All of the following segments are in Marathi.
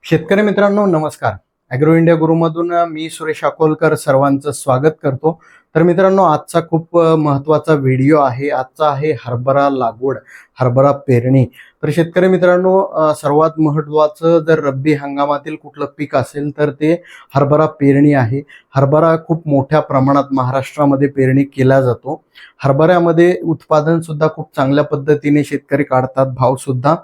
शेतकरी मित्रांनो नमस्कार. ॲग्रो इंडिया गुरुमधून मी सुरेश अकोलकर सर्वांचं स्वागत करतो. तर मित्रांनो आजचा खूप महत्त्वाचा व्हिडिओ आहे. आजचा आहे हरभरा लागवड, हरभरा पेरणी. तर शेतकरी मित्रांनो सर्वात महत्त्वाचं जर रब्बी हंगामातील कुठलं पीक असेल तर ते हरभरा पेरणी आहे. हरभरा खूप मोठ्या प्रमाणात महाराष्ट्रामध्ये पेरणी केला जातो. हरभऱ्यामध्ये उत्पादन सुद्धा खूप चांगल्या पद्धतीने शेतकरी काढतात. भाव सुद्धा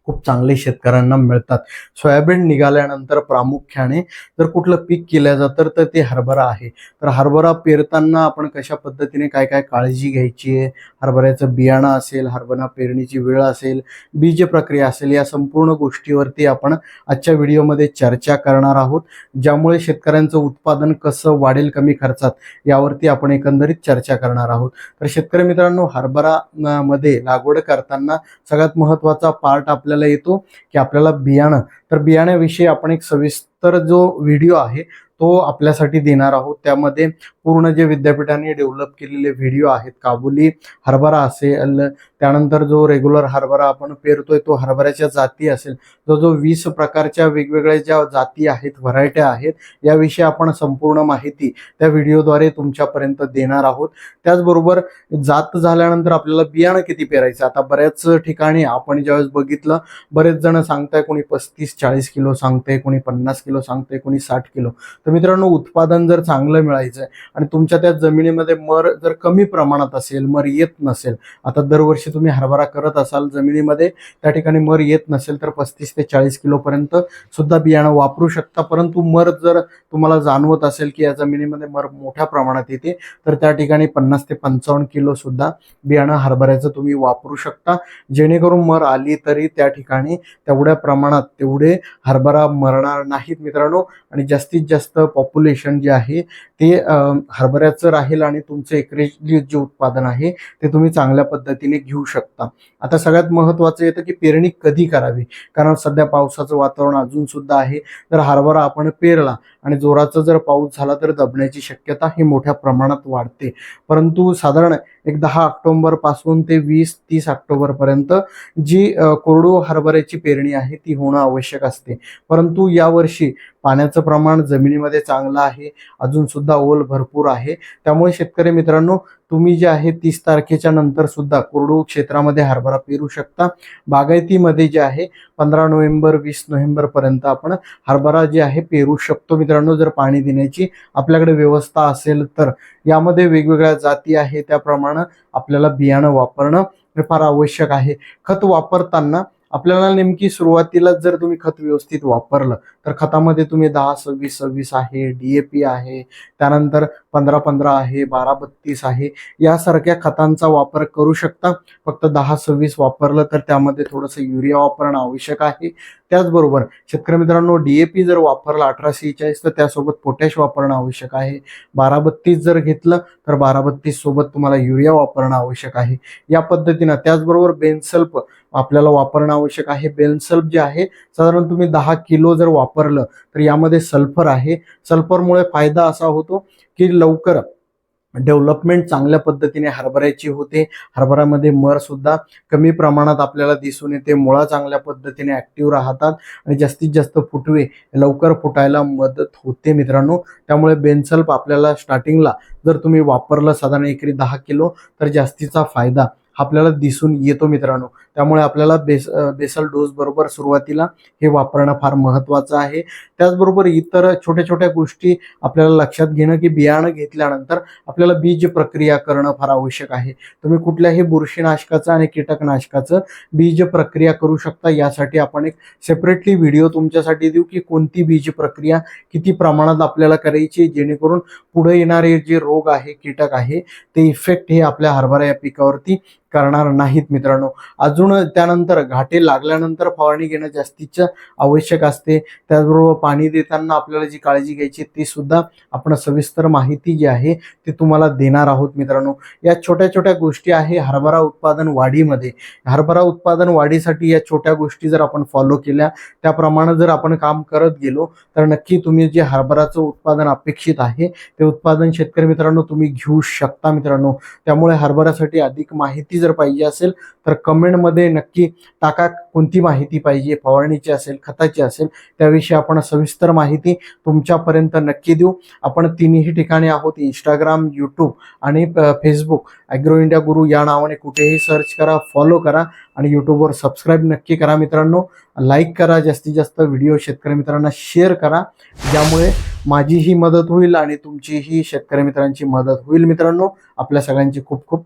खूप चांगले शेतकऱ्यांना मिळतात. सोयाबीन निघाल्यानंतर प्रामुख्याने जर कुठलं पीक केलं जातं तर ते हरभरा आहे. तर हरभरा पेरताना आपण कशा पद्धतीने काय काय काळजी घ्यायची आहे, हरभऱ्याचं बियाणं असेल, हरभरा पेरणीची वेळ असेल, बीज प्रक्रिया असेल, या संपूर्ण गोष्टीवरती आपण आजच्या व्हिडिओमध्ये चर्चा करणार आहोत. ज्यामुळे शेतकऱ्यांचं उत्पादन कसं वाढेल कमी खर्चात यावरती आपण एकंदरीत चर्चा करणार आहोत. तर शेतकरी मित्रांनो हरभरा मध्ये लागवड करताना सगळ्यात महत्त्वाचा पार्ट आपल्याला येतो की आपल्याला बियाणं. तर बियाण्याविषयी आपण एक सविस्तर जो व्हिडिओ आहे तो आपल्यासाठी देणार आहोत. त्यामध्ये पूर्ण जे विद्यापीठाने डेव्हलप केलेले व्हिडिओ आहेत, काबुली हरभरा असेल, त्यानंतर जो रेग्युलर हरभरा आपण पेरतोय तो हरभऱ्याच्या जाती असेल, जो जो 20 प्रकारच्या वेगवेगळ्या ज्या जाती आहेत, व्हरायट्या आहेत, याविषयी आपण संपूर्ण माहिती त्या व्हिडिओद्वारे तुमच्यापर्यंत देणार आहोत. त्याचबरोबर जात झाल्यानंतर आपल्याला बियाणं किती पेरायचं. आता बऱ्याच ठिकाणी आपण ज्यावेळेस बघितलं, बरेच जण सांगताय, कोणी 35-40 किलो सांगते, कोणी 50 किलो सांगते, कोणी 60 किलो. तर मित्रांनो उत्पादन जर चांगलं मिळायचं आहे आणि तुमच्या त्या जमिनीमध्ये मर जर कमी प्रमाणात असेल, मर येत नसेल, आता दरवर्षी तुम्ही हरभरा करत असाल, जमिनीमध्ये त्या ठिकाणी मर येत नसेल तर 35 ते 40 किलो पर्यंत सुद्धा बियाणं वापरू शकता. परंतु मर जर तुम्हाला जाणवत असेल की या जमिनीमध्ये मर मोठ्या प्रमाणात येते तर त्या ठिकाणी 50 ते 55 किलो सुद्धा बियाणं हरभऱ्याचं तुम्ही वापरू शकता. जेणेकरून मर आली तरी त्या ठिकाणी तेवढ्या प्रमाणात तेवढे हरभरा मरणार नाहीत मित्रांनो, आणि जास्तीत जास्त पॉप्युलेशन जे आहे ते हरभऱ्याचं राहील आणि तुमचं एकरेज जे उत्पादन आहे ते तुम्ही चांगल्या पद्धतीने घेऊ शकता. आता सगळ्यात महत्त्वाचं येतं की पेरणी कधी करावी, कारण सध्या पावसाचं वातावरण अजून सुद्धा आहे. तर हरभरा आपण पेरला आणि जोराचा जर पाऊस झाला तर दबण्याची शक्यता ही मोठ्या प्रमाणात वाढते. परंतु साधारण एक 10 ऑक्टोबर पासून ते 20-30 ऑक्टोबर पर्यंत जी कोरडू हरभऱ्याची पेरणी आहे ती होणं आवश्यक असते. परंतु यावर्षी पाण्याचं प्रमाण जमिनीमध्ये चांगलं आहे, अजून सुद्धा ओल भरपूर आहे. त्यामुळे शेतकरी मित्रांनो तुम्ही जे आहे 30 तारखेच्या नंतर सुद्धा कोरडू क्षेत्रामध्ये हरभरा पेरू शकता. बागायतीमध्ये जे आहे 15 नोव्हेंबर 20 नोव्हेंबर पर्यंत आपण हरभरा जे आहे पेरू शकतो मित्रांनो, जर पाणी देण्याची आपल्याकडे व्यवस्था असेल तर. यामध्ये वेगवेगळ्या जाती आहे, त्याप्रमाणे आपल्याला बियाणं वापरणं हे फार आवश्यक आहे. खत वापरताना आपल्याला नेमकी सुरुवातीला जर तुम्ही खत व्यवस्थित वापरलं तर खतामध्ये तुम्ही 10-26-26 आहे, DAP आहे, त्यानंतर 15-15 आहे, 12-32 आहे, यासारख्या खतांचा वापर करू शकता. फक्त 10-26 वापरलं तर त्यामध्ये थोडंसं युरिया वापरणं आवश्यक आहे. त्याचबरोबर शेतकरी मित्रांनो DAP जर वापरला 18-46 तर त्यासोबत पोटॅश वापरणं आवश्यक आहे. 12-32 जर घेतलं तर 12-32 सोबत तुम्हाला युरिया वापरणं आवश्यक आहे. या पद्धतीनं त्याचबरोबर बेनसल्फ आपल्याला वापरणं आवश्यक आहे. बेनसल्फ जे आहे साधारण तुम्ही 10 किलो जर वापरलं तर यामध्ये सल्फर आहे. सल्फरमुळे फायदा असा होतो की लवकर डेव्हलपमेंट चांगल्या पद्धतीने हरभऱ्याची होते. हरभऱ्यामध्ये मर सुद्धा कमी प्रमाणात आपल्याला दिसून येते. मुळा चांगल्या पद्धतीने ऍक्टिव्ह राहतात आणि जास्तीत जास्त फुटवे लवकर फुटायला मदत होते मित्रांनो. त्यामुळे बेनसल्फ आपल्याला स्टार्टिंगला जर तुम्ही वापरलं साधारण एकरी 10 किलो तर जास्तीचा फायदा आपल्याला दिसून येतो मित्रांनो. त्यामुळे आपल्याला बेसल डोस बरोबर सुरुवातीला हे वापरणं फार महत्त्वाचं आहे. त्याचबरोबर इतर छोट्या छोट्या गोष्टी आपल्याला लक्षात घेणं की बियाणं घेतल्यानंतर आपल्याला बीज प्रक्रिया करणं फार आवश्यक आहे. तुम्ही कुठल्याही बुरशीनाशकाचं आणि कीटकनाशकाचं बीज प्रक्रिया करू शकता. यासाठी आपण एक सेपरेटली व्हिडिओ तुमच्यासाठी देऊ की कोणती बीज प्रक्रिया किती प्रमाणात आपल्याला करायची, जेणेकरून पुढे येणारे जे रोग आहे, कीटक आहे, ते इफेक्ट हे आपल्या हरभरा या पिकावरती करणार नाहीत मित्रांनो. अजून त्यानंतर घाटे लागल्यानंतर फवारणी घेणं जास्तीच आवश्यक असते. त्याचबरोबर पाणी देताना आपल्याला जी काळजी घ्यायची ती सुद्धा आपण सविस्तर माहिती जी आहे ती तुम्हाला देणार आहोत मित्रांनो. या छोट्या छोट्या गोष्टी आहे हरभरा उत्पादन वाढीमध्ये. हरभरा उत्पादन वाढीसाठी या छोट्या गोष्टी जर आपण फॉलो केल्या, त्याप्रमाणे जर आपण काम करत गेलो तर नक्की तुम्ही जे हरभराचं उत्पादन अपेक्षित आहे ते उत्पादन शेतकरी मित्रांनो तुम्ही घेऊ शकता मित्रांनो. त्यामुळे हरभऱ्यासाठी अधिक माहिती जर पाहिजे असेल तर कमेंटमध्ये नक्की टाका, कोणती माहिती पाहिजे, फवारणीची असेल, खताची असेल, त्याविषयी आपण सविस्तर माहिती तुमच्यापर्यंत नक्की देऊ. आपण तिन्ही ठिकाणी आहोत, इंस्टाग्राम, यूट्यूब आणि फेसबुक. ॲग्रो इंडिया गुरु या नावाने कुठेही सर्च करा, फॉलो करा आणि यूट्यूबवर सबस्क्राईब नक्की करा मित्रांनो. लाईक करा, जास्तीत जास्त व्हिडिओ शेतकरी मित्रांना शेअर करा, ज्यामुळे माझीही मदत होईल आणि तुमचीही शेतकरी मित्रांची मदत होईल मित्रांनो. आपल्या सगळ्यांची खूप खूप